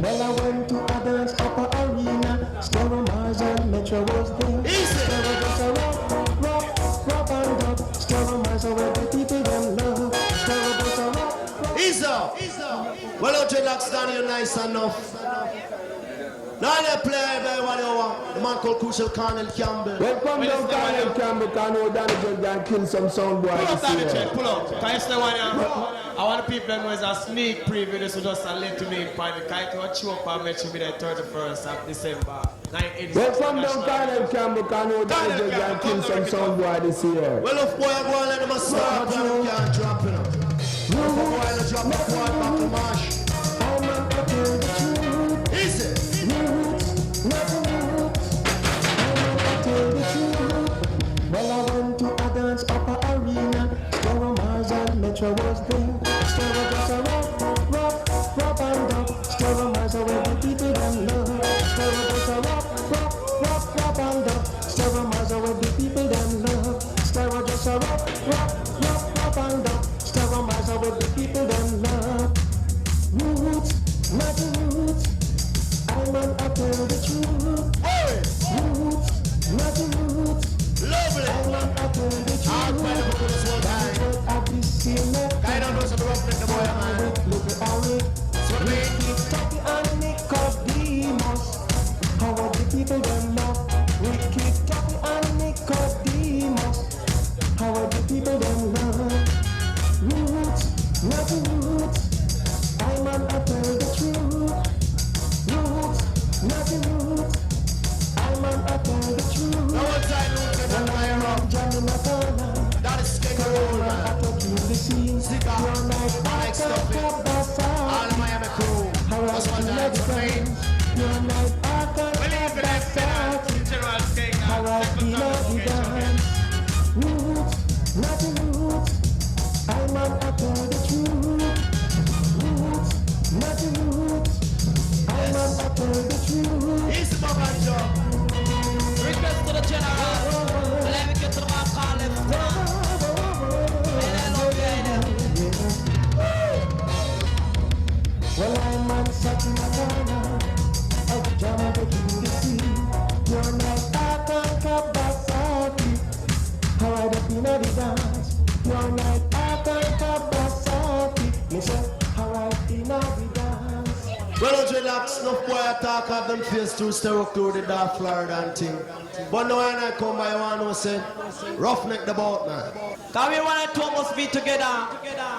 Well, I went to a dance upper arena. Stereo Mars and Metro was there. Stereo just a rock and dub. Stereo Mars are where the people them love. Stereo just a rock. Easy. Well, out your locks down here nice enough. Now they play everybody over. The man called Crucial Colonel Campbell. Well, come down Colonel Campbell, can know Danny just gonna kill some sound boy. Pull up, Danny Jet, pull up. Can you stay one here? I want the people to know it's a sneak preview, this is just a little name for the kite to show up on Metromedia 31st of December 1986. Well, come down Colonel Campbell, can know Danny just gonna kill some sound boy this year. Well, if boy, I go and let them start, you can't drop it up. If boy, I drop the quad back to mash. I'm not up to the truth. Easy. Well, I went to a dance upper arena. Stereo Mars and Metro was there. Stereo just a rock and dub. Stereo Mars are where the people them love. Stereo just a rock and dub. Stereo Mars are where the people them love. Stereo just a rock and dub. Stereo Mars are where the people them love. Roots, not roots. I'm on up to the truth. Hey! Roots, not roots. Lovely! I'm on up to the truth. I'll find a book this one time. I don't know some roughness, the boy, man. Look at it. That's what I mean. Ricky, Tubby, and Nicodemus. How are the people them love? Ricky, Tubby, and Nicodemus. How are the people them love? Roots, not roots. I'm on up to the truth. Roots, not roots. I'm on up to the truth. No one's I lose it, and I am Johnny Madonna. that is King Roll, man. Stick out. I like stuff it. All Miami crew. That's what I for me. Believe in that, General King. Roots, not roots. I'm on up to the truth. Roots, not roots. I'm on up to the truth. He's the Bob and Joe. Request to the general. Let me get to the man call him. Well, I'm on such a corner of Jamaica to the sea. You're not back on Kabasaki. How I the pin of the dance. You're not back on Kabasaki. Listen, how I pin of the dance. Well, don't relax, enough boy attack of them face to Stereo through the dancefloor and thing. But now when I come by, I want to say, roughneck the boat, man. Cause we want to must be together.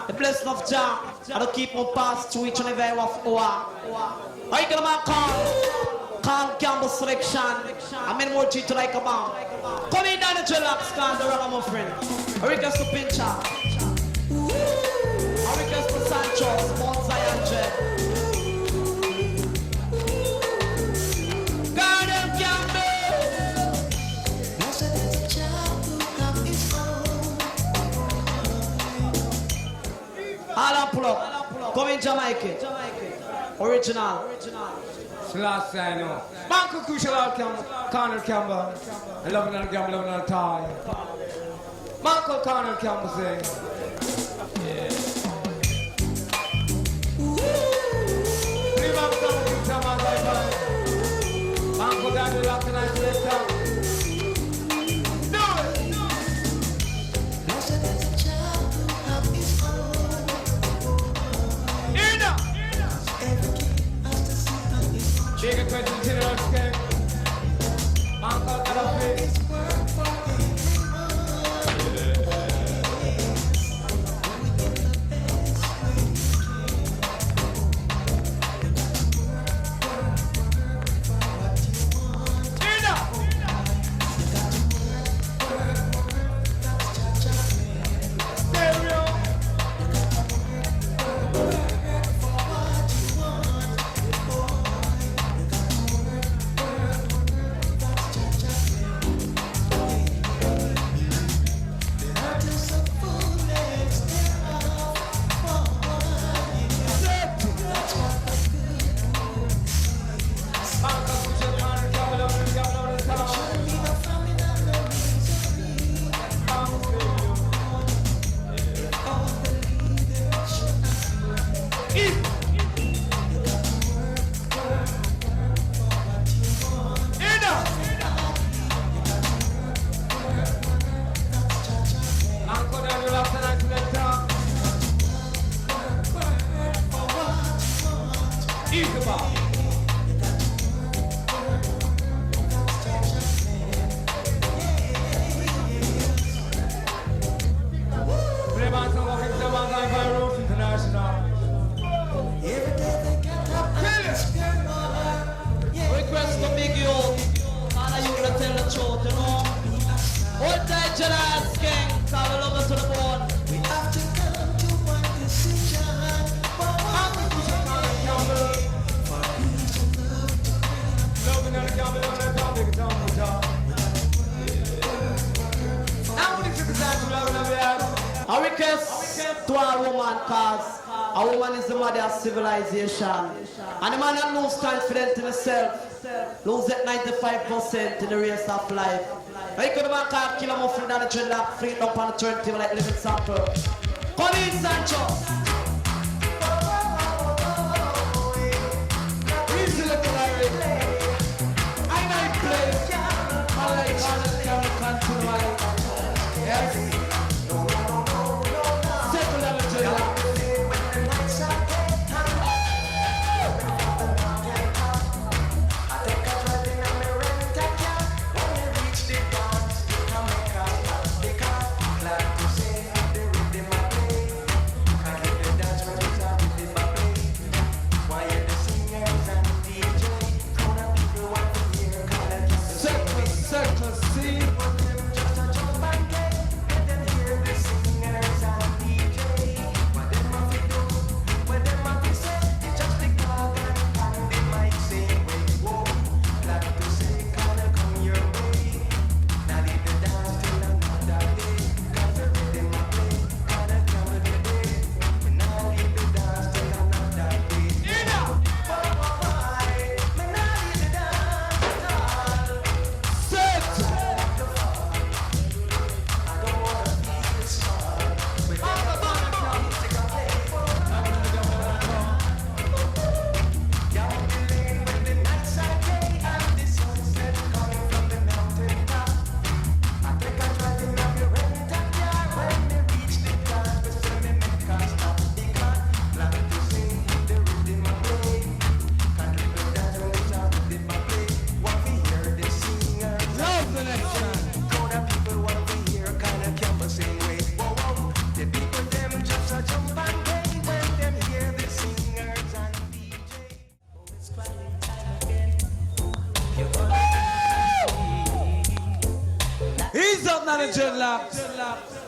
The blessing of Jah. And to keep on pass to each and every hour. Are you gonna man call Campbell selection? I mean more to like a bomb. Come in down the Jellocks, can the ragamuffin. I request to Pincher. I request to Sancho, Mount Zion Jet. All pull up. Come in Jamaican. Original. Last I know. Marco Crucial Colonel Campbell. I love another gamble, love another tie. Marco Colonel Campbell say. Yeah. Leave up some of the time I Marco got the lock tonight to this time. Do it! Shake a question to the skin. Uncle got a face. want some walking to Bangai by Road International. Every day they get up and spend more. Request to big you. And you will tell the truth, you know. Hold tight your ass, King. Cause we love us to the bone. We have to come to one decision. Loving and gambling on that topic, it's on the top. How many people that you love and have? A request to a woman, cause a woman is the mother of civilization. And the man that lose confidence in himself, lose that 95% in the race of life. I could have called kill him off from down the dreadlock, fling up on the turntable like living sample. Come in, Sancho. Easy little Larry. I know he plays. I like all the country. Yes. Settle down the dreadlock. Circle C. He's up now the dreadlocks.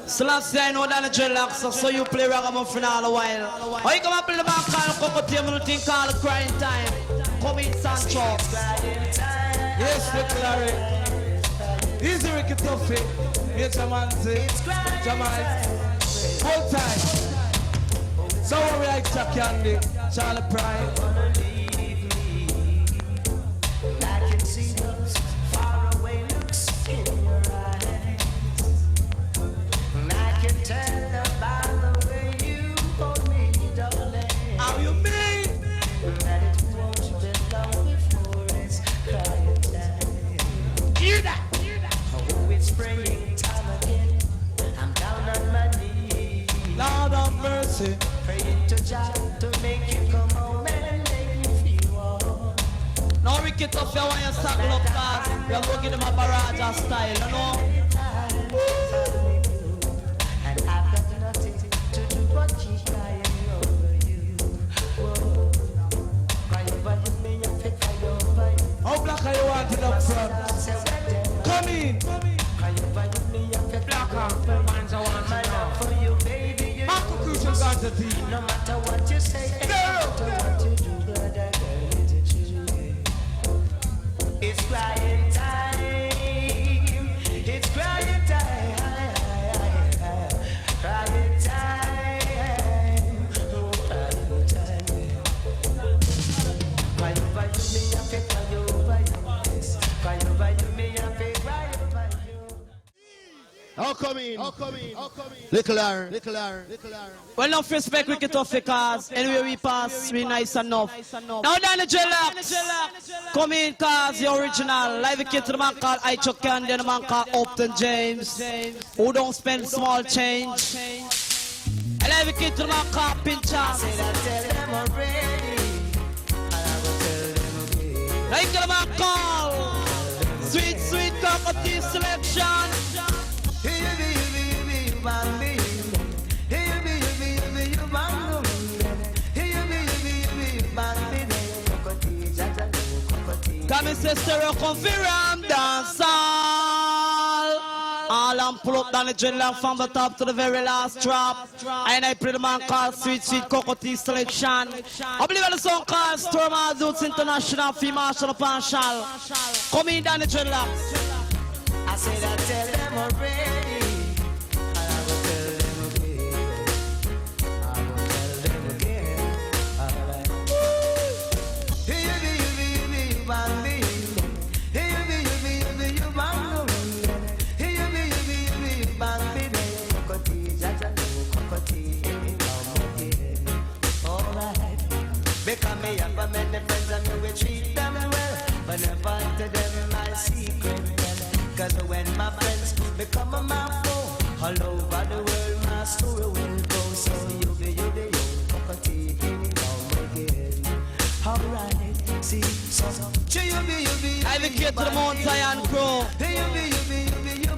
Selassie, I know that the dreadlocks, so you play ragamuffin all the while. Or you come and play the back call, cocoa team, and thing called crying time. Come in, Sancho. Yes, little Larry. Easy Ricky Tuffy. Here's a man say, Jamaican. Full time. So we like Chuck Candy, Charlie Pride. I can see those faraway looks in your eyes. And I can tell by the way you hold me, darling. How you mean? That it won't be long before it's crying time. Hear that? Oh, it's praying time again. I'm down on my knees, Lord of mercy. praying to God to make you come home and make me feel warm. Now Ricky Tuff, you want you saddle up cars. You're going to give them a barrage style, you know. And I've got nothing to do but keep crying over you. Whoa. Cry over you, me, I pick cry over you. How black are you wanting up front? Come in. Cry over you, me, I pick Black cry and over you. man's a want My to love know. for you, baby, you Uncle Crucial got the team. no matter what you say, no matter what you do, but I got it to you. It's crying time. It's crying time. Crying time. Oh, crying time. Cry over you, me, I feel cry over you. Yes. Cry over you, me, I feel cry over you. How come in? Little Aaron. Well, enough respect, Ricky Tuff, because anyway we pass, we nice enough. Now down the dreadlocks. Come in, cause the original. Live kid to the man called I Chuck Candy and the man called Upton James, who don't spend small change. I live kid to the man called Pincher. I tell them already, and I will tell them again. Like the man called Sweet Sweet Cockatoo Selection. Hey, baby, baby, baby, baby. Hey, me say stereo come for ram dancehall. All I'm pull up down the dreadlock from the top to the very last drop. And I play the man called Sweet Sweet Cocoa Tea Selection. I believe in the song called Stur Garv International Fee Marshall Panshal. Come in down the dreadlocks. I said I tell them already. I will tell them again. I will tell them again. Alright. Hey, you bang me. Hey, you bang me. Hey, you bang me. Cocoa jaja, cocoa tea, come again. Alright. Because me have many friends and me will treat them well, but never to them my secret. Cause when my friends become a mouthful, all over the world my story will go. So you be cocoa tea, come again. Alright, see, so you be. I advocate to the Mount Zion crew.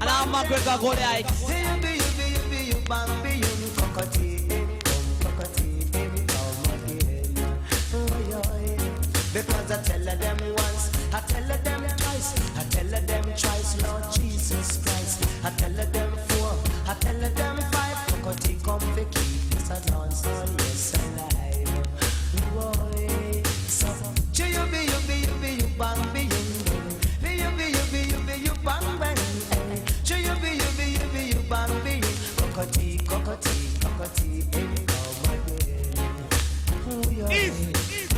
And I'm McGregor go the hikes. You bang me, you cocoa tea, come again. Because I tell them once, I tell them twice, I tell them thrice, Lord Jesus Christ. I tell them four, I tell them five, cocoa tea come to keep this a dance on yes alive. Boy, so you be, you bang me, you bang bang. You be, you bang me, cocoa tea, come again.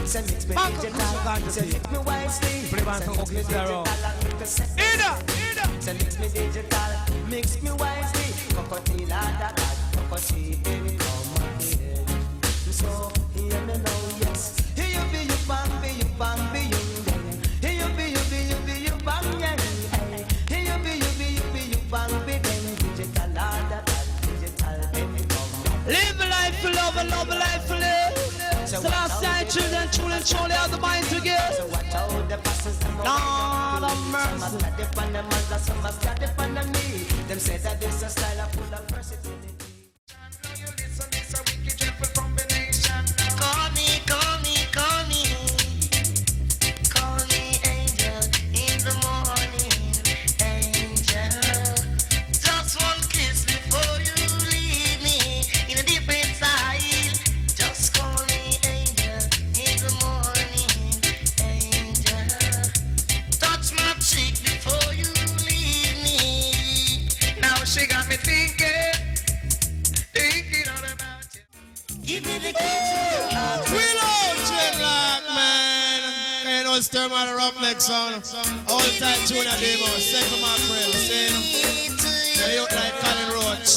Say mix me digital, say mix me wisely. Say mix me digital and make the set. Say mix me digital, mix me wisely. Cocoa tea, la, cocoa tea, baby, come again. So hear me now, yes. Here you be, you bang me, you. Here you be, you bang yeah. Here you be, you bang me, then digital, la, digital, baby, come again. Live life for love and love life for live. So last night children truly have the mind to give. So watch out the passes and Lord of mercy. Some must depend on the mother, some must depend on me. Them say that this a style of full of versatility. You listen, this a wicked triple combination. Call me, angel in the morning, angel. Just one kiss before you leave me in a different style. Just call me angel in the morning, angel. Touch my cheek before you leave me. Now she got me thinking all about you. Give me the key to your heart. We love dreadlock, man. You know, Stur Garv up next on. All time tune at demo. Second Mackerel, see? They look like Colin Roach.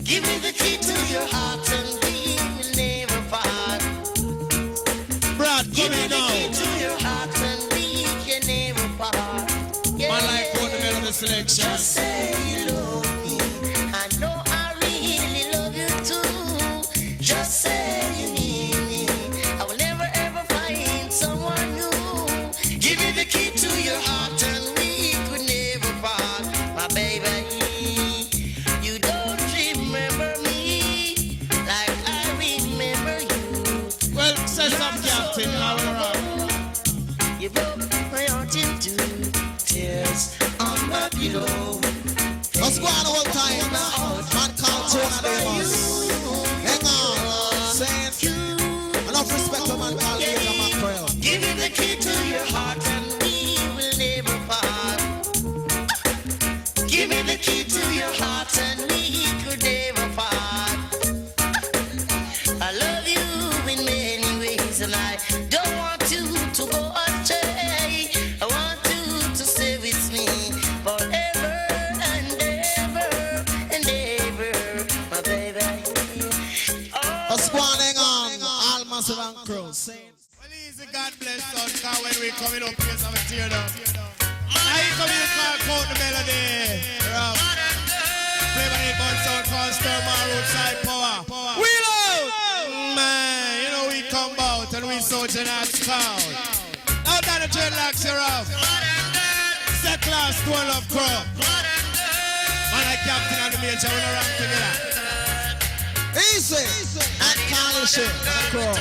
Give me the key to your heart and we will never part. Brad, Give come me in the key now. to your heart and we can never part. Yeah. Man like put the melody selection. Just say you love me. I know I really love you too. Just say you need me. I will never ever find someone new. Give me the key to your heart and we could never part. My baby, you don't remember me like I remember you. Well, say some captain, now we're on. You broke my heart into tears on my pillow. Let's go on the whole time. Man called Jonah Davis. Hang on. Saying, enough respect to man called Jamaican Mackerel. Give me the key to your heart and we will never part. Give me the key to your heart and we could never part. I love you in many ways and I don't want you to go astray. I want you to stay with me forever and ever and ever, my baby. Let's go on, hang on. All massive and crew. Well, easy, God bless us. Because when we coming up here, so we tear down. Now you come in the car, count the melody. Rob. Play by 8 sound called Stur Garv Roadside Power. We loud! Man, you know we come out and we so generous crowd. Out down the dreadlocks, you're off. Set class, Stone Love Crow. Man, like captain and the major, we're around together. Easy! And call it shit. Crow.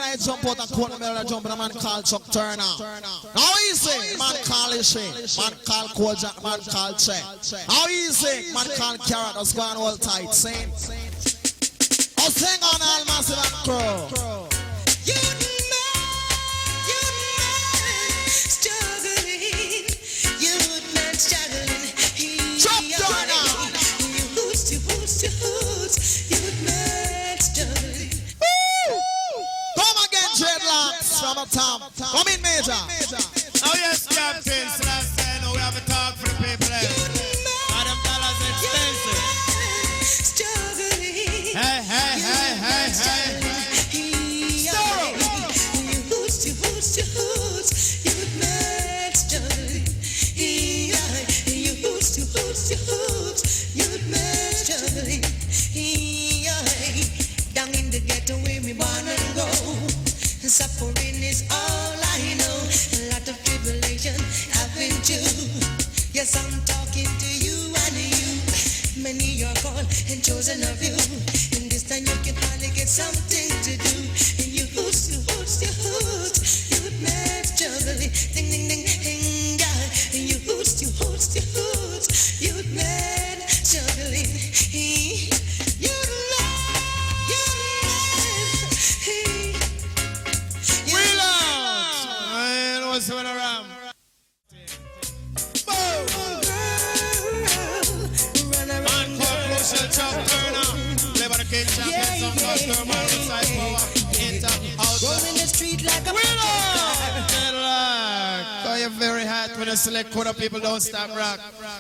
I jump out and corner middle jump in a man called Chuck Turner. How easy? Man called Ishe. Man called Kojak. Man called Che. How easy? Man called Carrot. That's going all tight. Sing. I'll sing on all massive and crow. From a top. Come in, Major. Oh, yes, Captain. So last time, we have a talk for the people. Madam dollars expensive. Hey, hey, hey, hey, hey. Down in the ghetto where we born and go. Suffering is all I know. A lot of tribulation I've been to. Yes, I'm talking to you and you. Many are called and chosen of you. And this time you can finally get something to do. And you hoots, youth man struggling. Ding, ding, ding, ding, yeah. And you hoots, youth man struggling. When around. Man called Crucial Chuck Turner. Play by the King Champion, some called Stur Garv, inside power. Enter, out. Rolling the street like a Oh, you're very hot when you select quarter people don't stop rock.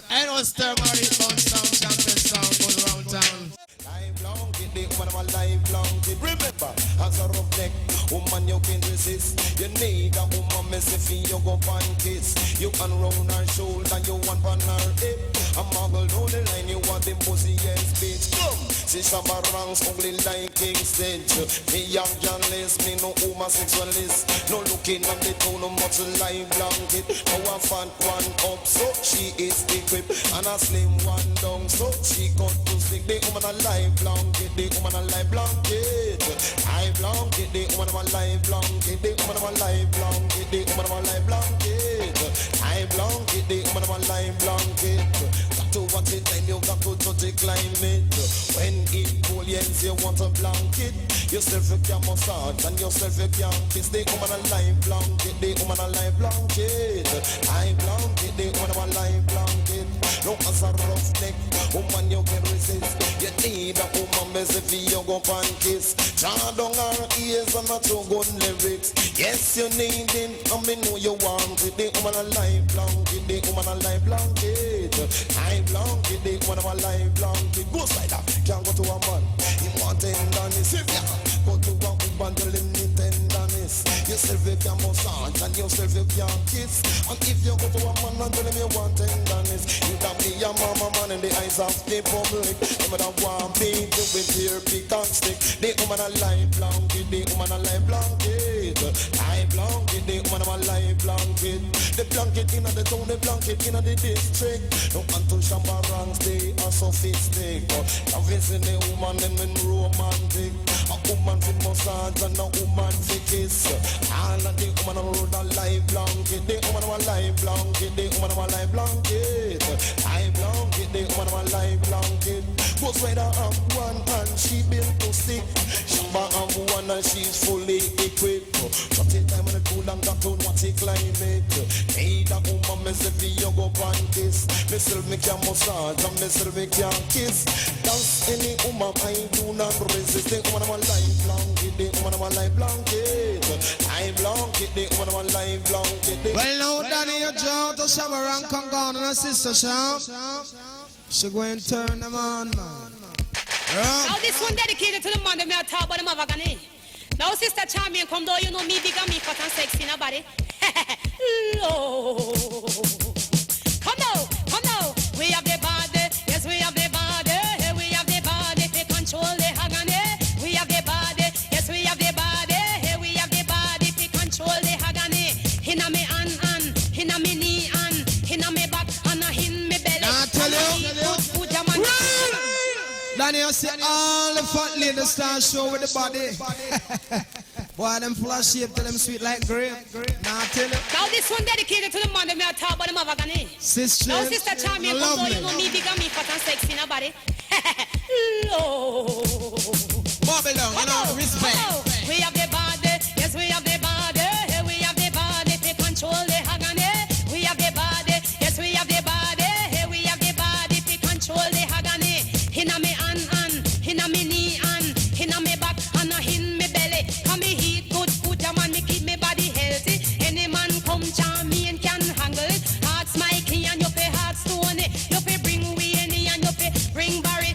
I know Stur Garv is bound sound, champion sound goes around town. Lifelong, get the one of my lifelong. Remember, as a rough neck, woman you can resist. You need a woman messy fee, you go pan kiss. You unround her shoulder, you want on her hip. A muggle down the line, you want the pussy, yes, bitch. Come, see some ranks ugly like King Stage. Me young journalist, me no homosexualist. No looking at the tone of much life blanket. Now a fat one up, so she is equipped. And a slim one down, so she got to stick. The woman a life blanket, the woman a life blanket. I blanket, the woman a life blanket, the woman a life blanket, the woman a life blanket. I blanket, the woman a life blanket. Got to watch it and you got to touch the climate. When it cool, yes, you want a blanket. Yourself you can massage and yourself you can kiss. The woman a life blanket, the woman a life blanket. I blanket, the woman a life blanket. No as a rough neck, woman you can resist. You need a woman messy for you go pan kiss. Draw down her ears and not your gun lyrics. Yes, you need it, and me know you want it. The woman a life blanket, the woman a life blanket. I blanket, the woman a life blanket. Go side up, can't go to a man. He want tenderness, if ya go to a woman, tell him need tenderness. Yourself you can massage and yourself you can kiss. And if you go to a man and tell him you want tenderness, you can be your mama man in the eyes of the public. You would have one beat you with your pick and stick. The woman a life blanket, the woman a life blanket. I blanket, the woman a life blanket. The blanket in the town, the blanket in the district. No until Shamba ranks, they are sophisticated. Now visit the woman them in romantic. A woman for massage and a woman for kiss. All of the woman a road a life blanket. The woman a life blanket, the woman a life blanket. I blanket, the woman a life blanket. Ghost Rider have one and she built to stick. Shamba have one and she's fully equipped. Got it time when the cool and got to watch it climate. Need a woman messy for you go pan kiss. Myself me can massage and myself me can kiss. Dance any woman I do not resist. The woman of my life blanket, the woman of my life blanket. I blanket, the woman of my life blanket. Well, now, Danny, you jump to shower and come down on a sister shop. She go and turn them on, man. Now this one dedicated to the man that me a talk about the mother. Now sister Charmian come down, you know me big and me fat and sexy in a body. Come now, we have the body, yes we have the body, we have the body to control the agony. We have the body, yes we have the body, we have the body to control the agony. Inna me hand, inna me knee, inna me back, and in me belly. Now I tell you, Danny, you see all the fat ladies start show with the body. Boy, them full of shape, tell them sweet like grape. Now tell you. Now this one dedicated to the man that me a talk about the motherfucker. Sister. Now sister Charmy, come love on, me. you know me big and me fat and sexy in a body. Lord. Babylon, you know, respect. We have the body, yes we have the body. We have the body to control the agony. We have the body, yes we have the body. We have the body to control the agony. Inna me hand, inna me knee, inna me back, and in me belly. Come me eat good food, ja man, me keep me body healthy. Any man come charm me and can handle it. Heart's my key and you pay heart stone. You pay bring weenie and you pay bring barry.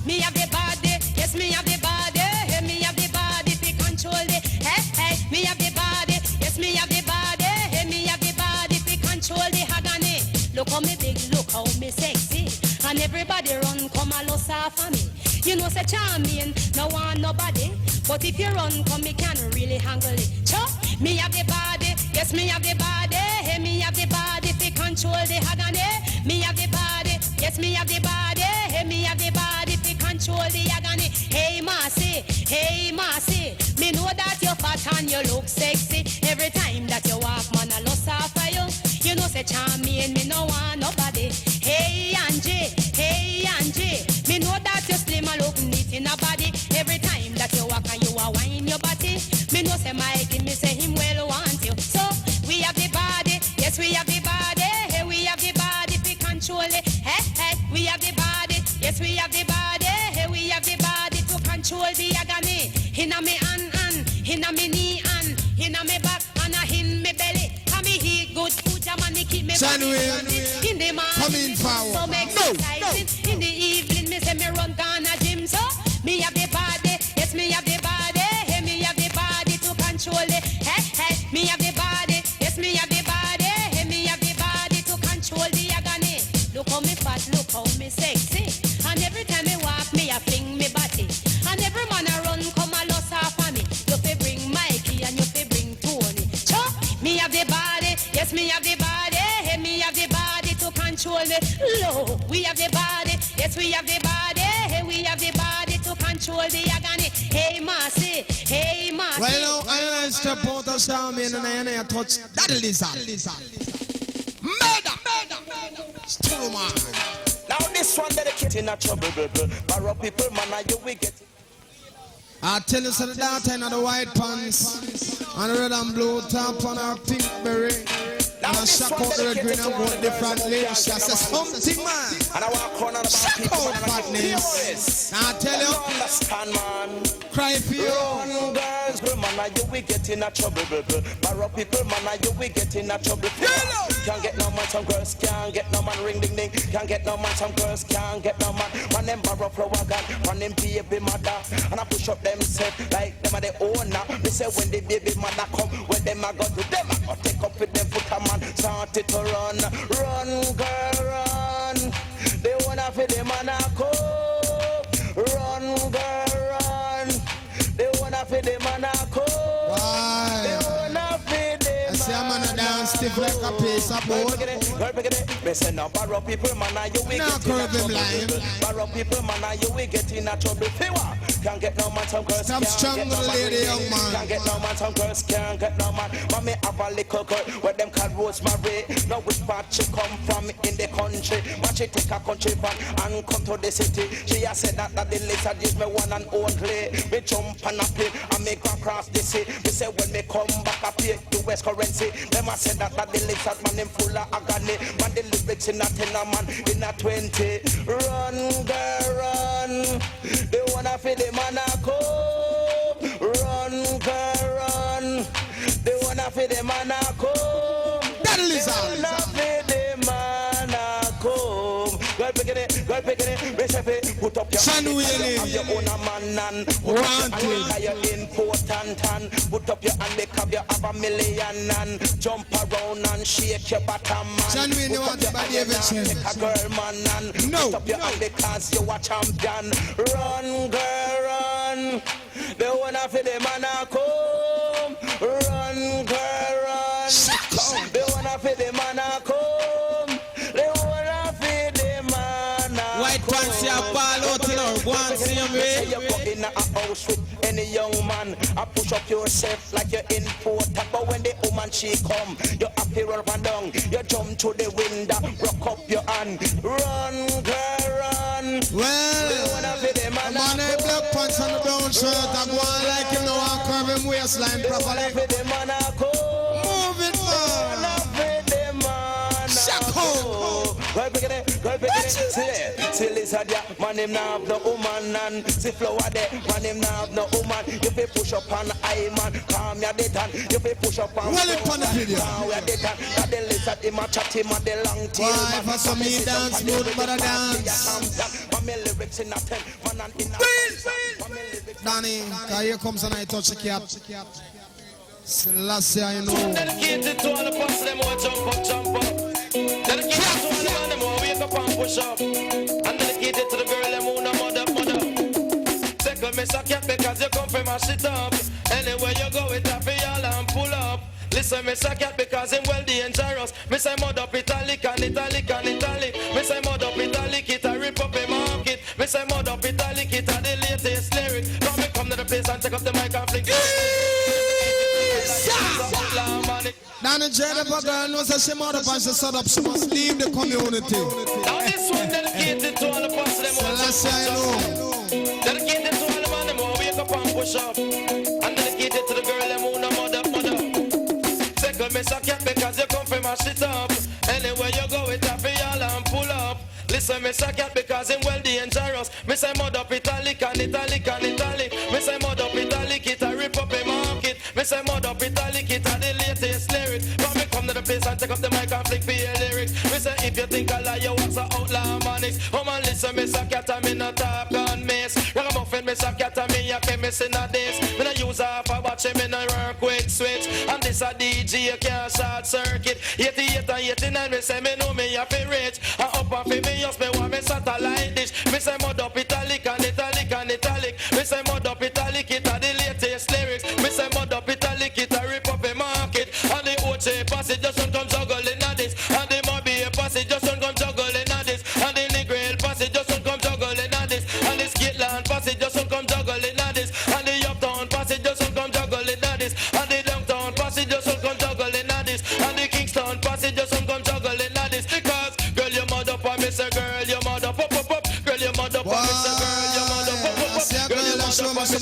Me have the body, yes me have the body. Me have the body to control the. Hey, me have the body, yes me have the body. Me have the body to control the agony. Look how me big, look how me sexy. And everybody run, come a loss off of me. You know say charming, no want nobody. But if you run, come me can really handle it. Chop, me have the body, yes me have the body. Me have the body to control the agony. Me have the body, yes me have the body. Me have the body to control the agony. Hey Marcy, me know that you're fat and you look sexy. Every time that you walk, man, I lost half of you. You know say charming, me no want nobody. Hey Angie, me know that you slim and look neat in a body. Every time that you walk and you a wine your body. Me know say Mikey, me say him well want you. So we have the body, yes we have the body. Hey, we have the body to control it. Hey, we have the body, yes we have the body. Hey, we have the body to control the agony. Inna me hand, inna me knee, inna me back, and in me belly. Come me eat good food, man, me keep me body healthy. In the morning, so make exciting. In the evening, me say me run down a gym. So me have the body, yes me have the body. Hey, me have the body to control it. Hey, me have the body, yes me have the body. Hey, me have the body to control the agony. Look how me fat, look how me sexy. And every time me walk, me a fling me body. And every man a run, come a loss off of me. You fi bring Mikey and you fi bring Tony. Chop, me have the body, yes me have the body. Hey, me have the body to control me. Low, we have the body, yes we have the body. Hey, we have the body to control the agony. Hey Marcy. Well, I step out of Charming and I touch that lizard. Murder. Stur Mars. Now this one dedicated in a trouble, borrow people, man, you will get. I tell you, so the daughter in the white pants, and the red and blue top on her pink beret. And I shock out the red, green and gold differently. She says, something man. And I walk on shock out fatness. Now I tell you, understand, man. Cry for you. Run, girls, man, you will get in a trouble, borrow people, man, you will get in a trouble. Can't get no man, some girls can't get no man, ring ding ding. Can't get no man, some girls can't get no man. One them borrow flower gun, one them baby mother. And I push up them set like them are the owner. They say when the baby mother come, when them I go to them, I go take up with them foot a man. Start it to run, girl, run. They wanna feel the man a come. Run, girl, run. They wanna feel the man a come. Why? They wanna feel the man. I say I'm gonna dance stiff like a piece of board. Girl, pick it. Me say now borrow people, man, you will get in a trouble. Borrow people, man, you will get in a trouble. Fewa. Can't get no man, some girls Stop can't get no man. lady, young man. Can't get no man, some girls can't get no man. Mommy have a little girl, where them call Rosemary. Now which part she come from in the country? But she take a country van and come to the city. She has said that the lizard is me one and only. Me jump on a plane and me go across the sea. Me say when me come back I pay the West currency. Them a said that the lizard man him full of agony. Man the lyrics in a 10 a man in a 20. Run, girl, run. They wanna feel the man a come. Run, girl, run. They wanna feel the man a come. That They lizard. wanna feel the man a come. Girl picking it, raise your feet, put up your Son hand. Willie. Have your own a man and put up your hand. You're important and put up your hand because you have a million and jump around and shake your bottom man. Son Willie Put up want your the body hand of a and take a girl man and No. put up your hand because you a champion. Run, girl, run. They wanna feel the man a come. Run, girl, run. They wanna feel the man a come. They wanna feel the man a White pants, you ball out in our one, see him, you go in a house with any young man. I push up yourself like you're in porter. But when the woman she come, you have to run up and down. You jump to the window, rock up your hand. Run, girl, run. Well, I'm on the black pants and the brown shirt. I'm going like him now and curve him waistline properly. Move it, man. Shako. Till it's a dia, man him now have no woman and see flower there, man him now have no woman. You fi push up on I man, calm your dead hand. You fi push up on. Well, it on the video. Now we are dead hand. That the lizard him a chat him a the long tail. Why for some me dance, mood but a dance. My lyrics in a ten, man and in a. Danny, cause here comes and I touch the cap. Last year, you know. Dedicated to all the boss, them who jump up, jump up. Dedicated to all the man, them who wake up and push up. And dedicated to the girl, them who no mother. Take a miss a cat because you come from my shit up. Anywhere you go, it up for y'all and pull up. Listen, miss a cat because him well dangerous. Miss I mud up italic and italic and italic. Miss I mud up italic, it a rip up a market. Miss I mud up italic, it a the latest lyric. Now me come to the place and take up the mic and flick. Danny J, if a girl knows that she mad up and she set up, she must leave the community. Now this one dedicated to all the boss, them who last year, you know. Dedicated to all the man, them who wake up and push up. And dedicated to the girl, them who no mother. Take a miss a cat because you come from my shit up. Anywhere you go, it up for y'all and pull up. Listen, miss a cat because him well dangerous. Miss I mud up italic and italic and italic. Miss I mud up italic, it a rip up a market. Miss I mud up italic, it a the latest lyric. From me come to the place and take up the mic and flick for your lyrics. Miss I if you think I lie, you want some outlaw manics. Oh man, listen, miss a cat and me not talk on miss. Ragamuffin, miss a cat and me a chemist in a this. Me no use half a watch, me no work with switch. And this a DJ, you can't short circuit. 88 and 89, me say me know me a fi rich. And up and fi me just me want me satellite dish. Me say mud up italic and italic and italic. Me say mud up italic, it a the latest lyrics. Me say mud up italic, it a rip up a market. And the OJ passage just don't come juggling at this. And the Mobby passage just don't come juggling at this. And the Negril passage just don't come juggling at this. And the Skitland passage just don't come juggling at this. And the Uptown passage just don't come juggling at this. And the Downtown passage just don't come juggling at this. And the Kingston passage just don't come juggling at this. Because girl, you mud up and me say girl, you mud up, up, up, up. Girl, you mud up and me say girl, you mud up, up, up, up. Girl, you mud up and me say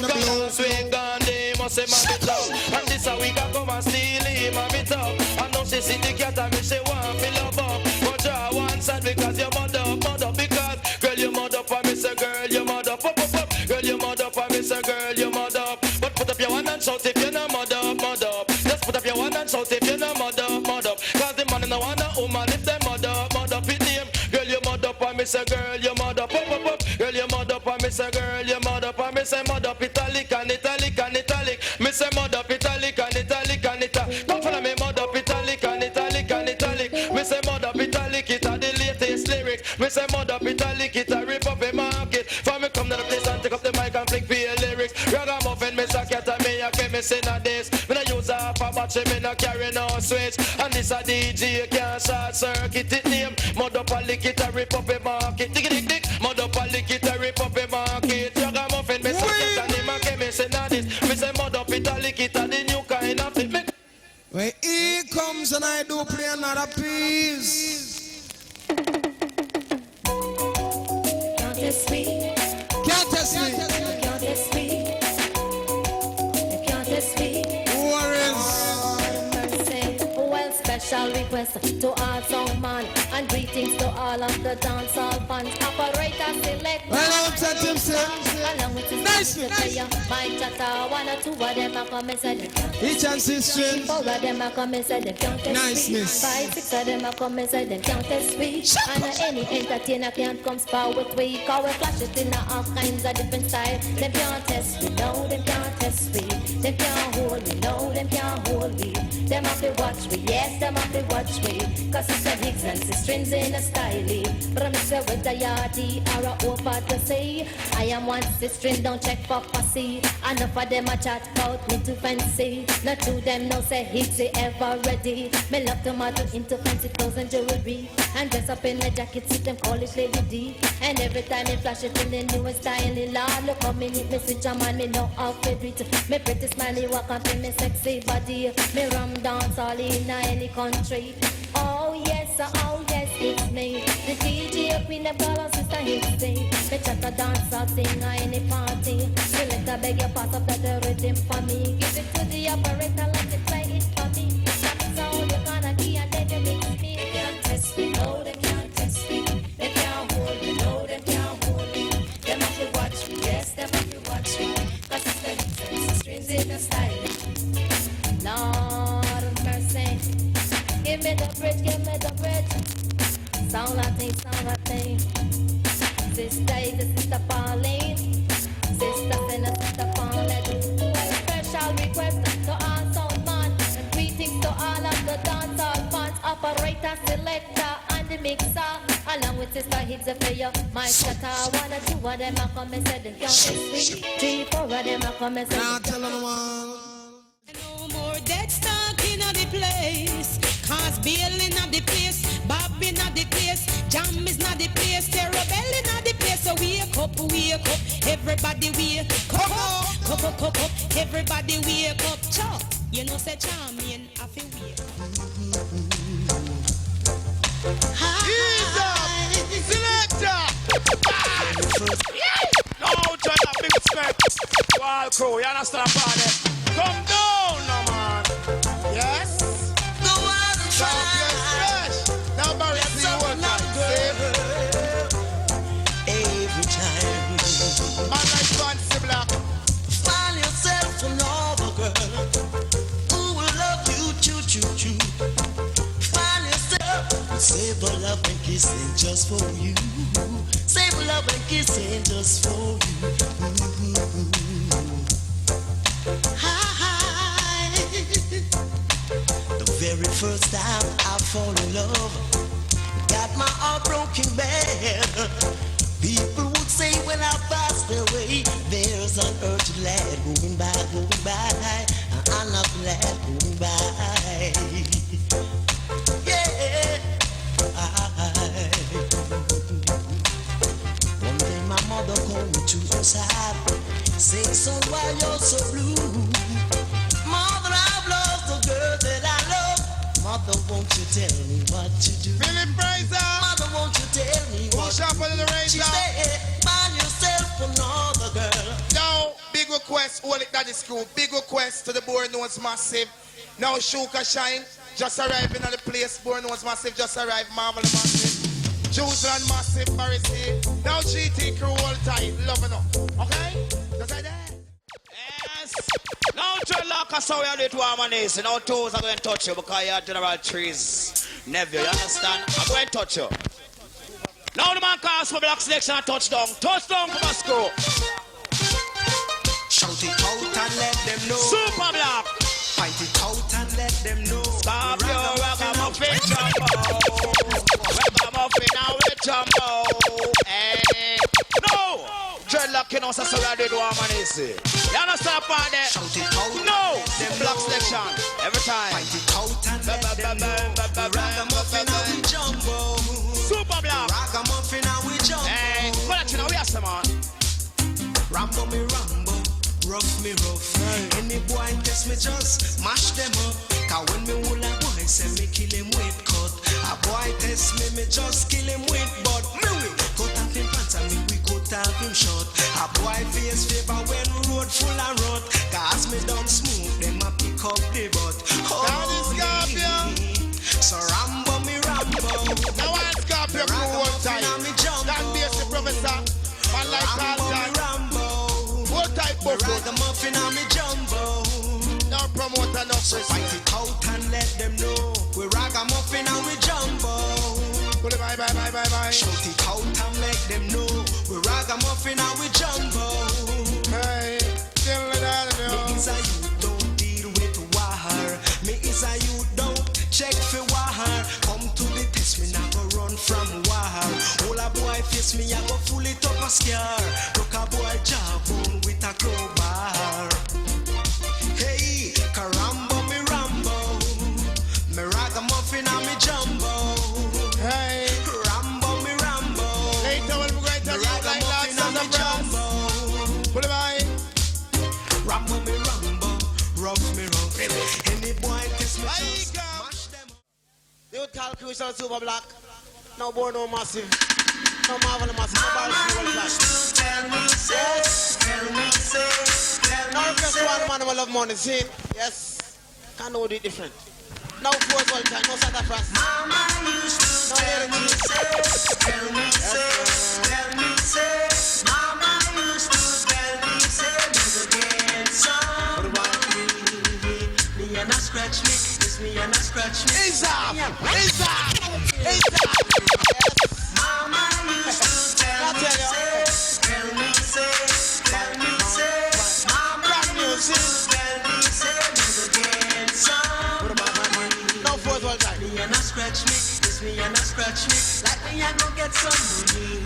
girl, swing on them, must say man it up. And this a week I come and steal him and it up. And now she see the cat and me say want me love up. But draw one side because you mud up. Because girl, you mud up and me say girl, you mud up, up, up, up. Girl, you mud up and me say girl, you mud up. But put up your hand and shout if you no mud up, mud up. Just put up your hand and shout if you no mud up, mud up. Cause the man in the one a woman if they mud up with him. Girl, you mud up and me say girl, you mud up, up, up, up. Girl, you mud up and me say girl, you mud up and me say mud up italic and italic and italic. Me say mud up italic and italic and italic. Come follow me mud up italic and italic and italic. Me say mud up italic, it a the latest lyrics. Me say mud up italic, it a rip up a market. For me come to the place and take up the mic and flick for your lyrics. Ragamuffin, me say cat and me a chemist in a this. Me no use half a battery, me no carry no switch. And this a DJ, you can't short circuit it name. Mud up a lick, it a rip up a market. Dig dig dig. Mud up a lick, it a rip up a market. Ragamuffin, me say cat and him a chemist in a this. Me say mud up it a lick, it a the new kind of it. When he comes and I do play another piece. Can't test me. Can't test me. Can't test me. Can't test me. Warriors. Well, special request to all song man and greetings to all of the dancehall fans. Operator select. Well, I'm telling him, sir. Along with his Nice. my chatter, one or two of them are come and say they can't. Each and six strings. 4 of them are come and say they can't test Nice, me. miss. 5, 6 of them are come and say they can't test me. And any entertainer can't come spar with we. Cause we flash it in all kinds of different style. Them can't test me, no, them can't test me. Them can't hold me, no, them can't hold me. Them have to watch me, yes, them have to watch watch me. Cause it's a Higgs and strings in a style. But I'm say with the yardy or a over to say. I am one sister, don't check for pussy. Enough of them a chat about me too fancy. Not to them no say Higgs ever ready. Me love to model into fancy clothes and jewelry. And dress up in a jacket, see them call it Lady D. And every time me flash it in the newest style. Lord, look how me need me switch a man, me know how to do it. Me pretty smiley walk up in me sexy body. Me ram dance all in any country. Oh yes, it's me. The DJ queen of girl and sister hits me. Me chat a dance or sing or any party. Selector beg you pass up that rhythm for me. Give it to the operator like it play it for me. That's all you gonna key and then you mix me. They can't test me, no they can't test me. They can't hold me, no they can't hold me. Them have to watch me, yes them have to watch me. Cause it's the strings in the style. Lord of mercy. Give me the bridge, give me the bridge. Sound Latin. Sister is the sister Pauline. Sister and a sister Pauline. Special request to all sound man. And greetings to all of the dancehall fans. Operator, selector, and the mixer. Along with sister hits a player. My shatter, one or two of them are come and said them can't test me. 3, 4 of them are come and said them can't. No more dead stock in the place. Cause Bill in the place, Bob in the place, Jam is not the place, Terror Bell in the place. So wake up, everybody wake up, everybody wake up. Chop, you know say charming, I feel wake Selector! No, turn up big respect. Wall crew, you understand about it? Come down, no man. Yes? Every time. Man like Fancy Black. Find yourself another girl who will love you, choo. Find yourself. Save a love and kissing just for you. Save a love and kissing just for you. Hi. The very first time I fall in love, got my heart broken bad. People would say when I passed away, there's an earthly lad going by. I'm not glad going by. Yeah. One day my mother called to her side, say, son, why you're so blue? Mother, I've lost the girl that I love. Mother, won't you tell me what to do? Billy Fraser! Mother, won't you tell me what to do? She said, find yourself another girl. Now, big request, all it that is cool. Big request to the board knows massive. Now, Shuka Shine, just arriving at the place. Board knows massive, just arrived. Marvel massive. Juiceland massive, Pharisee. Now, GT crew all tight. Loving up. Okay? Just like that. Yes. Now, dreadlock, I saw you do it warm and easy. Now, toes are going to touch you because you're General Trees. Never, you understand? I'm going to touch you. Now, the man calls for black selection and touchdown. Touchdown for Moscow. Shout it out and let them know. Super black. Fight it out and let them know. Scorpio, ragamuffin, jumbo. Ragamuffin, now we jumbo. Hey. No. Dreadlock, you know, so I did warm and easy. You understand, partner? Shout it out. No. Black selection. Every time. Fight it out and let them know. Ragamuffin, now we jumbo. Super black. Ragamuffin, now we jumbo. Hey. What you know, we are some man. Rambo me Rambo. Rough me rough. Any boy test me just mash them up. Cause when me hold a boy say me kill him with cut. A boy test me just kill him with butt. Me we cut off him pants and me we cut off him short. A boy face favor when road full of rot. Cause me done smooth them a pick up the butt. That is Scorpio. So Rambo me Rambo. Now I'm Scorpio crew one time. That basic professor. Man like Rambo me Rambo. What type of Ragamuffin on me jumbo. No promoter, no So fight it out and let them know. We ragamuffin and we jumbo. Bye. Shout it out and let them know. We ragamuffin and we jumbo. Hey, me is a youth don't deal with war. Me is a youth don't check for war. Yes, me I go full it up a scare. Rock a boy job on with a crowbar. Hey, Carambo me Rambo, me ragamuffin and me jumbo. Hey, Rambo me Rambo, later when we go to the ragamuffin and me jumbo. Put it by. Rambo me Rambo, rough me rough. Any boy kiss me just mash them up. The old calculation super black. No born, no massive. No marvel, no massive. No ball, no flash. Tell me, say. Now just one man who love money, see? Yes. Can't know it different. No force all time, no sacrifice. Mama used to tell me, tell me, Mama used to tell me, never get some money. Me and I scratch me, kiss me and I scratch me. It's up! It's up! It's up! Mama used to tell me, tell me, Mama used to tell me, never get some money. No force all time. Me and I scratch me, kiss me and I scratch me, like me I go get some money.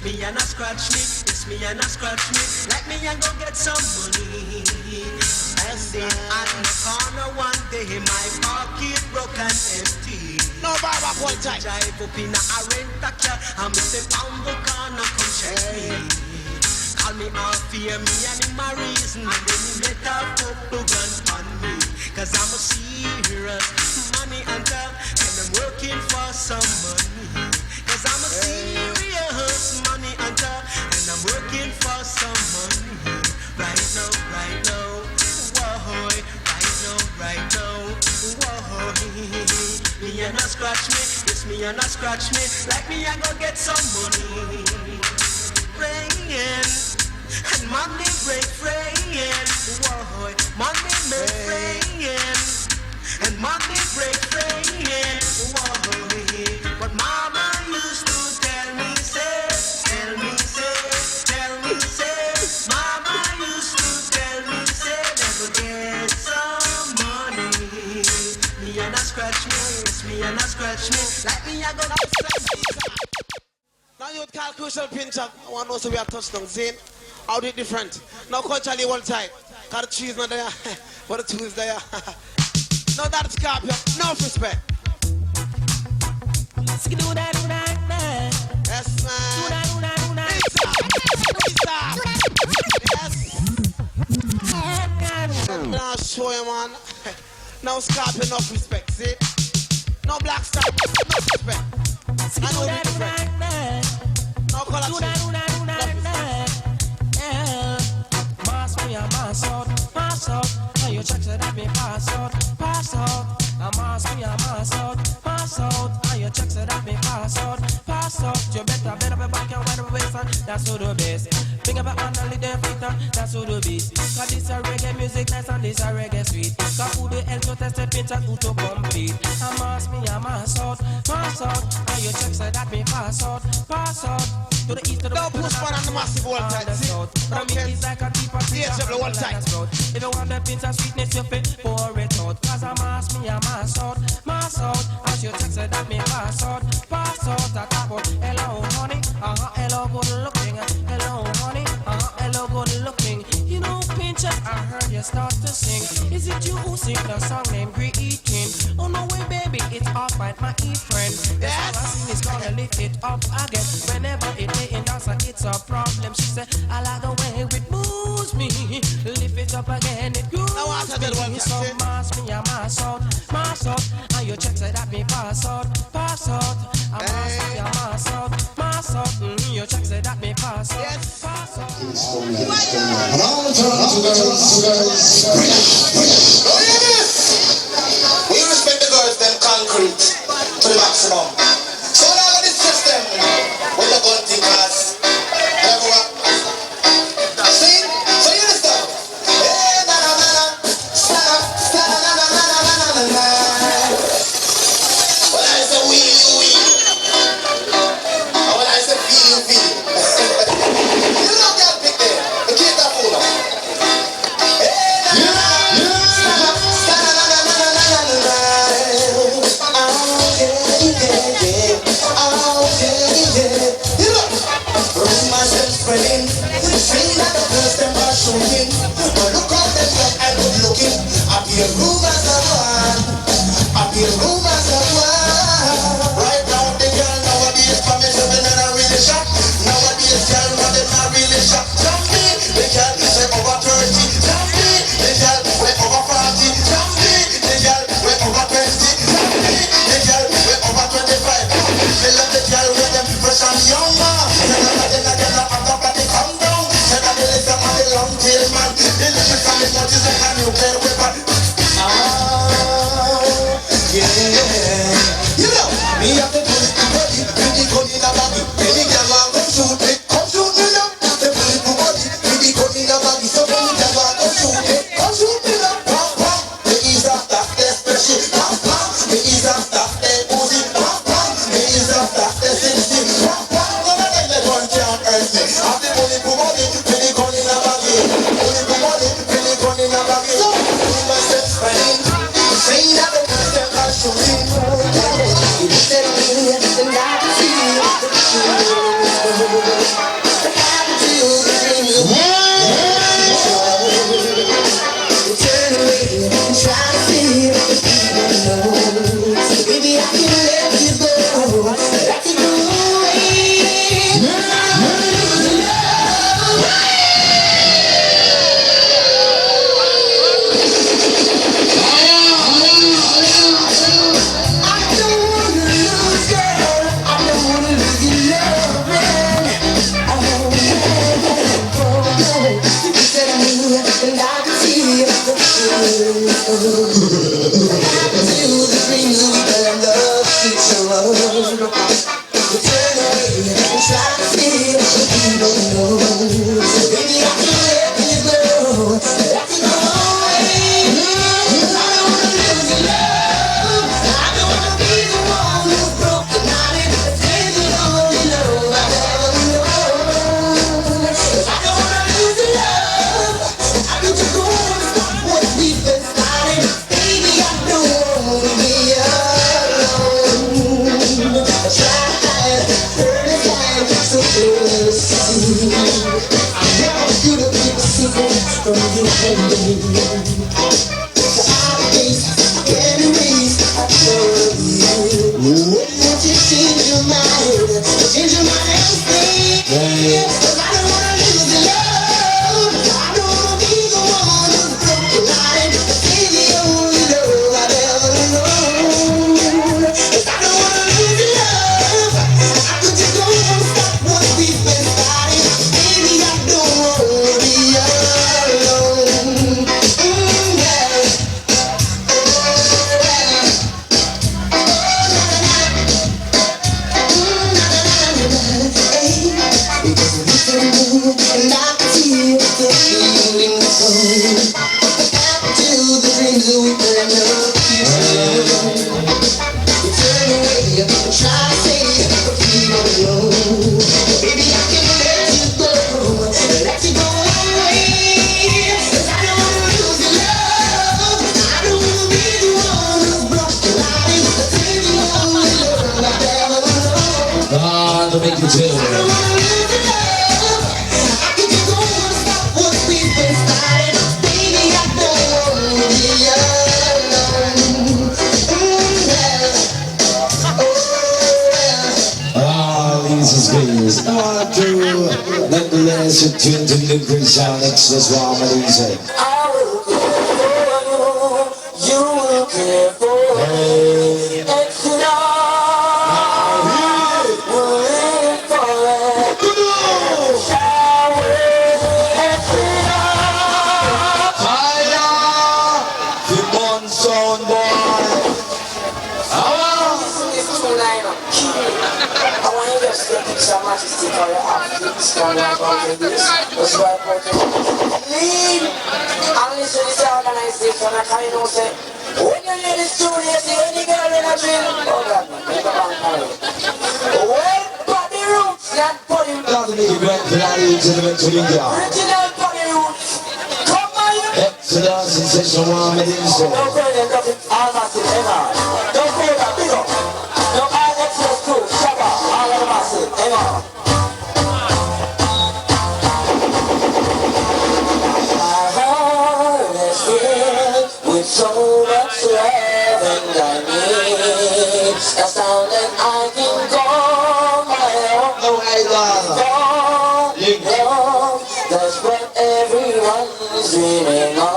Me and I scratch me, kiss me and I scratch me, like me I go get some money. Sitting at the corner one day, my pocket broke and empty. No barber all time. Drive up in a rent-a-car, and me say pound the corner come check me. Call me off fear me and him a reason, and then he let a couple gun on me. Cause I'm a serious money hunter, and I'm working for some money. Cause I'm a serious money hunter, and I'm working for some money. Right now, whoa, right now, whoa. Me and I scratch me, yes, me and I scratch me, like me I go get some money. Praying, and money break praying, whoa, money make praying, and money break praying, whoa. But mama used to tell me, mama used to tell me, never get some money. Me and I scratch me, yes, me and I scratch me, like me I go Now you call crucial pinch up. I want to know so we are touchdown. Zane, how do it different? Now culturally one time. Cause the trees not there, but the two is there. No, that's Scorpio. No respect. Yes, man. It's up. Yes. Now show you, man. Now Scorpio, enough respect. See? No black star, no respect. I know the different. No color trees, no respect. Mass me a mass out. Now you check that me pass out. A mass me a mass out. Now you check that me pass out. You better be back and wide waist and that's who the best. Think about on the little feet, that's who the beast. Cause this a reggae music nice and this a reggae sweet. Cause who the hell to test it pinch and who to complete. A mass out. Now you check that me pass out. To the east, to the Don't push one on the massive wall tight. See? Okay. Yes, every wall tight. If you want the pinch and sweetness, you fit pour it out. Cause a mass out. As you text that me pass out. I tap out. Hello, honey. Hello, good looking. Hello, honey. Hello, good looking. You know, pincher, I heard you start to sing. Is it you who sing the song named Greeting? Oh no way, baby, it's off by my friend. Yes, all I sing is gonna lift it up again. Whenever it lay in dance, it's a problem. She said, I like the way it moves me. Lift it up again, it grooves me. So mass me a mass out. And you check say that me pass out. I mass me a mass out. You check say that me pass out. And all the time to girls. We respect the girls, them concrete to the maximum. So now this system, with the gun thinkers, everyone. See? So you understand? Hey, na. When I say we. And when I say feel. You don't get pick there. The kids are full of. Hey, na. nuclear weapon. Yeah. You know, me have the bullet to body, with the gun in a baggy. Any girl want come shoot me now. The bullet to body, with the gun in a baggy. So any girl want come shoot me now. Pop, pop, me is after the special. Pop, pop, me is after the Uzi. Pop, pop, me is after the Cincy. Pop, pop, none of them that one can't hurt me. Have the bullet to body, with the gun in a baggy. Bullet to body, with the gun in a baggy. So, me myself spinning, saying that the words them are shooting. You said me, and I can see the truth. The attitude is in you. You turn away and try to see the people know. Baby, I can let you go. Let you go away. I don't wanna lose, girl. I don't wanna lose your loving. You said me, and I can see the truth. The dreams we and the future. You turn away and try to feel what you don't know. So baby, I can let you go. Let you go away. I don't wanna lose your love. I don't wanna be the one who's broken-hearted. Take the only love I've ever known. I don't wanna lose your love. I could just go and stop what we've been starting. Baby, I don't wanna be alone. I tried, hurt again, so close to see. I never could have kept a secret from you and me. The holidays can't erase, I told you. Won't you change your mind? Change your mind and stay. 'Cause I don't wanna lose your love. I don't wanna be the one who's broken-hearted. Be the only love I've ever known. 'Cause I don't wanna lose your love. I could just go and stop what we've been starting. Baby, I don't wanna be alone. Yeah. Because you said me, and I can see the feeling so. To the dreams that we planned up future. You turn away and try to say but we don't know. Baby, I can let you go. Let you go away. 'Cause I don't wanna lose your love. I don't wanna be the one who's broken-hearted. Take the only love I've ever known. To make you I chill. don't wanna lose your love. I could just go and stop what we've been started. Baby, I don't wanna be alone. These is things. I want to let the last tune to the great sound. That's what I'm easy. I will care for you. You will care for me. Extra. We'll live forever. Shower. Extra. Fire! Keep on sound, boy. This is too line up. I want you to just get picture majesty for your outfits. Don't like all the this. That's why I put it. Lean. And listen to this organization. I can't know say. When you hear this tune, you see any girl in a dream. Oh God, make a man carry. Well, body roots, not body roots. That's the big red flag to the Metromedia. Original body roots. Come on, you. Exodus and Session 1 minutes. No problem, nothing. All massive, ever. Don't pay that, big up. No, all Exodus crew, Shabba, all of the massive, ever. My heart is filled with so much love and I need a sound that I can call my own. No way, Call love, that's what everyone's dreaming of.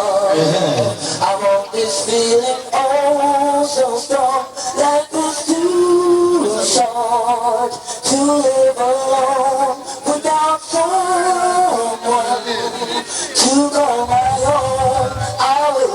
I want this feeling oh so strong. Life is too short to live alone without someone to call my own. I will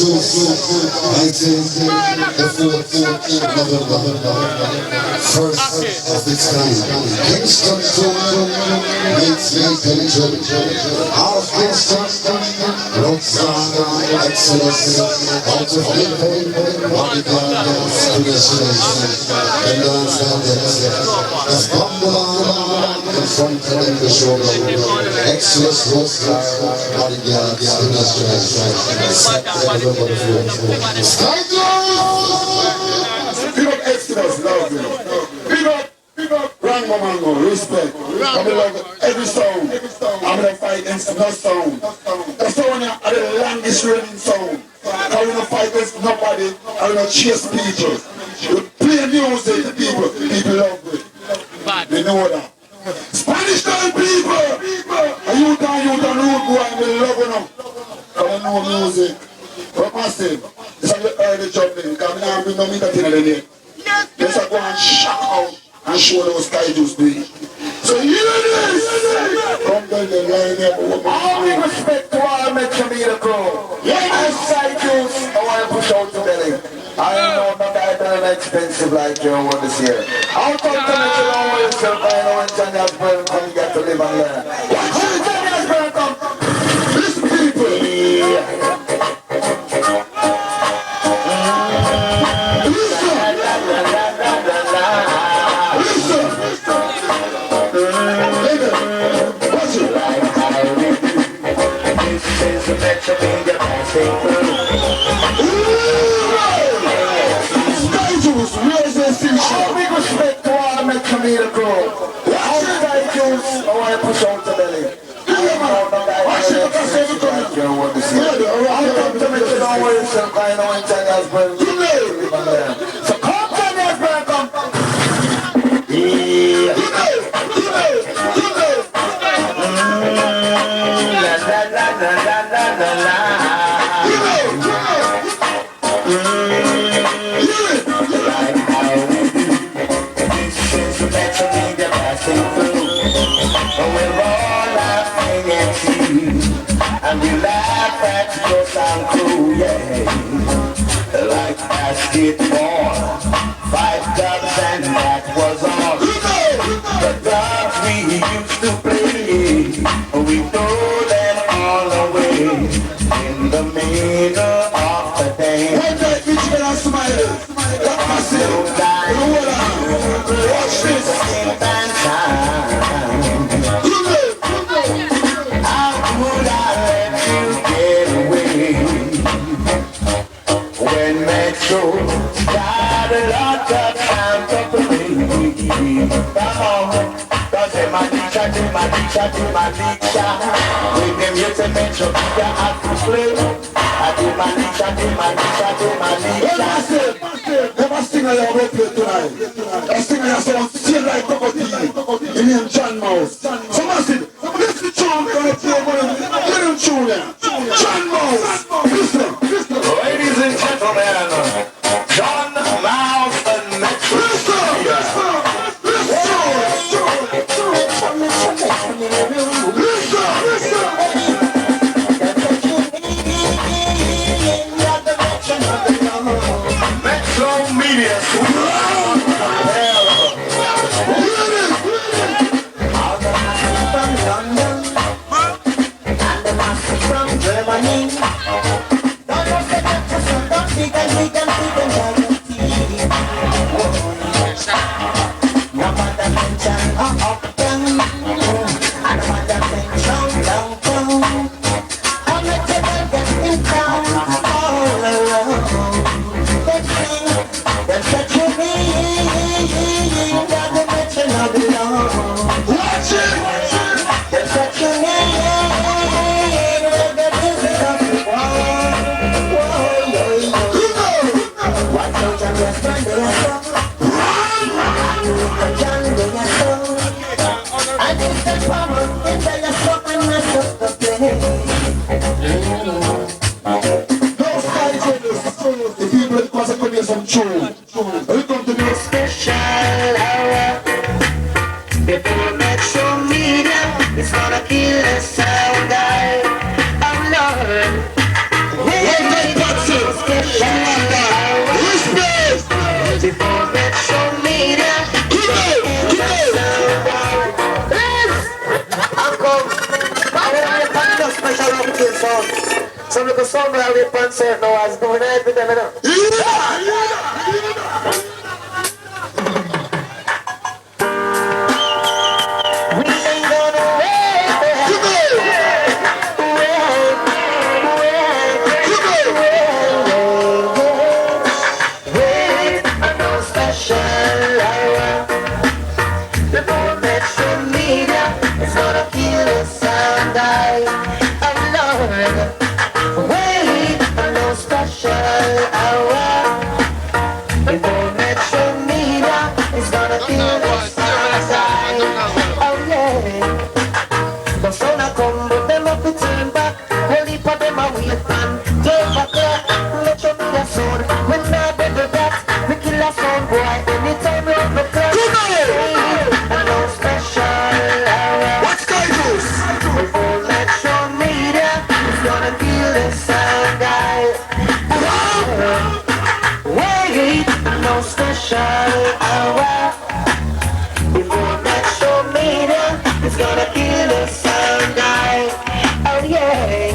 I think the fourth first of its kind. Kingston to meets Jamaican. Out of Kingston, Rockstar, Exodus, out of Liverpool, bodyguards, to the streets, and dance and dance. That's Bumble in front of the show. Exodus, Rockstar, bodyguards, to the streets. Big up Exodus, love you. Big up Rango Mango, respect. I'm gonna love every sound. I'm gonna fight against no sound. The sound are the longest running sound. I'm gonna fight against nobody. I'm gonna chase people. You play music, people love it. They know that. Spanish town people! And you down road boy, and they love them. I know music. But massive, it's like the early juggling, because we don't bring no meat at the end of the day. Let's go and shock out and show those sky juice doing. So hear this! Come down the line here, all respect to all Metromedia crew. And sky juice, I want to push out the belly. I know not that I'm expensive like you want this year. I'll come to Metro, don't worry yourself, I know when Johnny's brother come, you got to live and learn. Watch when Johnny's brother come! Listen people! All big respect to all Metromedia crew. All sky juice, I want to push out the belly. I'll come to Metro, don't worry yourself, I know when Johnny's brother. So come Johnny's brother, come. And we laugh at your sound crew, yeah. Like basketball, 5 dubs and that was all. The dubs we used to play, we throw them all away in the middle of the day. One night we should have smiled. That's massive. Watch this. So, got a lot of time to play. Come on, cause in my teacher, with them you to Metro, you have to play. I do my teacher. Never sing a your record tonight. I sing a your song, still like Crocodile. In name John Mouse. So massive, listen to John, gonna play one of them. Get him tune there. John Mouse, listen. Ladies and gentlemen, John Mouse and Metromedia. Metromedia. From Germany. Some tune. We come to do a special hour. Before Metromedia, it's gonna kill us all, guy. Oh Lord. Hey, Some little song I will concert now as doing it with them, you know. We ain't gonna wait. Wait, I know special hour. The more Metromedia is gonna feel the sound I love. Wait, I know special hour. The more Metromedia is gonna feel the sound oh yeah. The sun a come, but them up to turn back. Holy for them a wait and take a clock. Metromedia sound, when I better that, we kill a sound boy anytime round the clock. I know special hour. What's Kaitos? Before Metromedia is gonna feel the sound guys. Wait, I know special hour. Before Metromedia is gonna feel the sound guys. Oh yeah.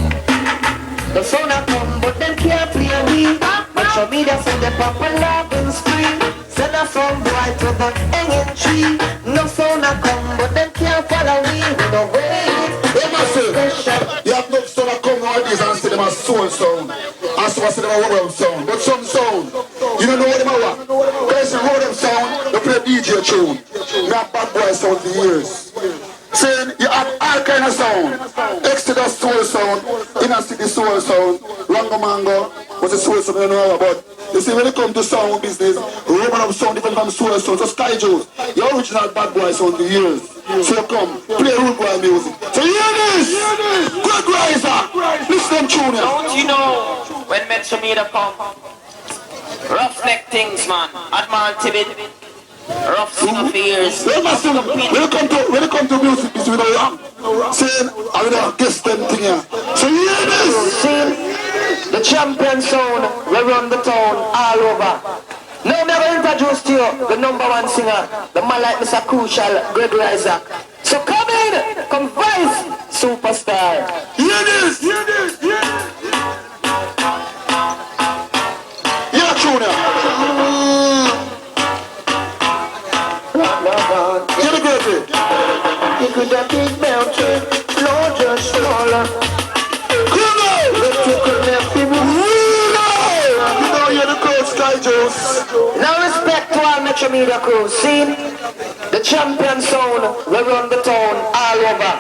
The sound a come but them can't play me. Metromedia send the pop and love and scream. Send a sound boy to the hanging tree. No sound a come but them can't follow me. We don't wait. Hey, massive. You have no sound that come nowadays and say them a soul sound. And some say them a world sound. But some sound, you don't know what them are what. Guys, you roll them sound, they play DJ tune. Me have bad boy sound for years. Saying you have all kind of sound. Exodus soul sound, Inner City soul sound, Rango Mango was a soul sound you know about. You see when it comes to sound business, Roman of sound different from soul sound. So Sky Joe, your original bad boy sound for years. So come, play root boy music. So hear this! Good riser! Listen to tune. Don't you know when Metromedia come? Roughneck things, man. Admiral Tibet. Rough singer for years. When it come to music, it's with a saying, I will guess them thing here. So hear this! See, the champion sound will run the town all over. Now I'm going to introduce to you the #1 singer, the man like Mr. Crucial, Greg Isaac. So come in, come vice, superstar. Hear this! Hear this! Yeah, tune. Get the gravy. You could have big mountain, larger, smaller. You're the coach, Sky Joes. Now respect to our Metromedia crew. See, the champion sound will run the town all over.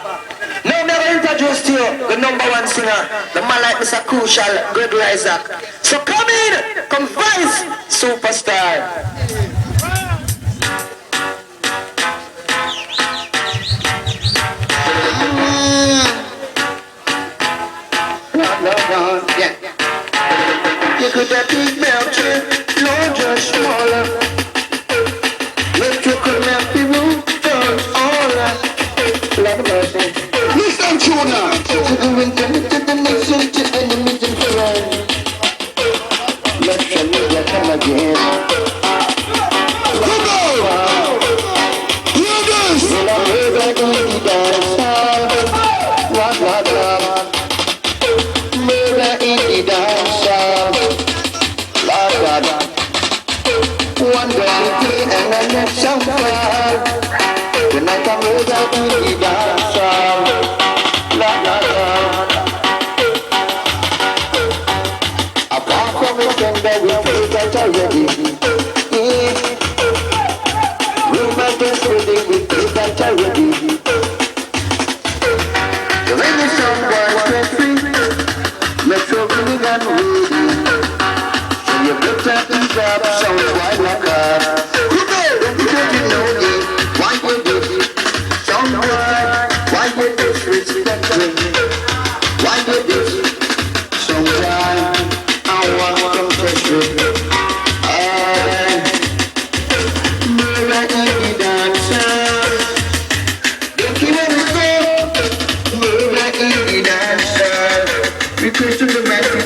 Now I'm going to introduce to you the #1 singer, the man like Mr. Crucial, Greg Isaac. So come in, come vice, superstar. Yeah. You could have big mountain, larger, smaller. Let you could not be moved, turn all that. Love mercy. Listen to now. To the winter, to the nation, to enemies and friends. Metromedia come again. Go! Hear this! Will I hear that in the dance hall? Rock, rock, rock. Murder in the dance hall. Rock, rock, rock. One day and the next song fall. Tonight I'm murder in the dance hall. Rock, rock, rock. Apart from the thing that we play that already. Rumor gets ready, we play that already. When the song was free, Metromedia and ready. So you looked at the job, sounds wide like that. Don't you know it? Why you do it? Sound wide, why you disrespect me? Why you do it? So wide, I want to touch you. Murder in the dancer. Don't you want to go? Murder in the dancer. Request to the metro.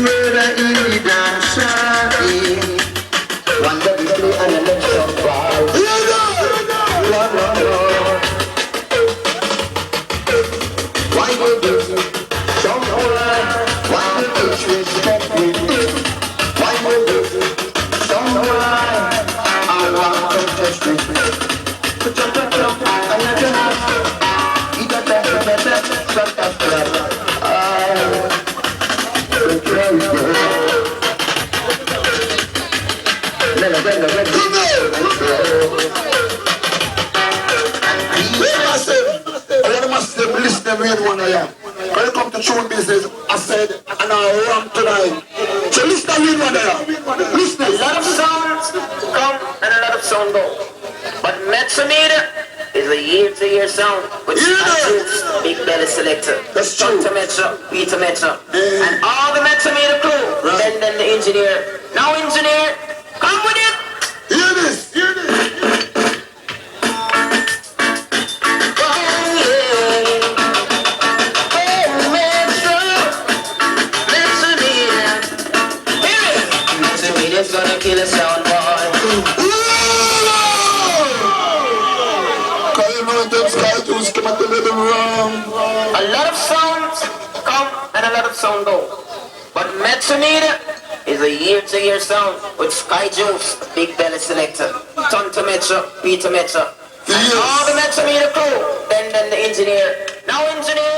Murder in the dancer. One that we play and the next song. When it comes to tune business, I said, and I run tonight. So listen to me, one there. Listen. A lot of songs come and a lot of songs go. But Metromedia is a year-to-year sound with big belly selector. That's true. To Metro, beat to Metro. And all the Metromedia crew, and then the engineer. Now engineer, come with it. Hear this, hear this. It's gonna kill a sound boy. A lot of sounds come and a lot of sound go. But Metromedia is a year-to-year sound with Sky Juice, big belly selector. Ton to Metro, beat to Metro. And all the Metromedia crew, then the engineer. Now engineer.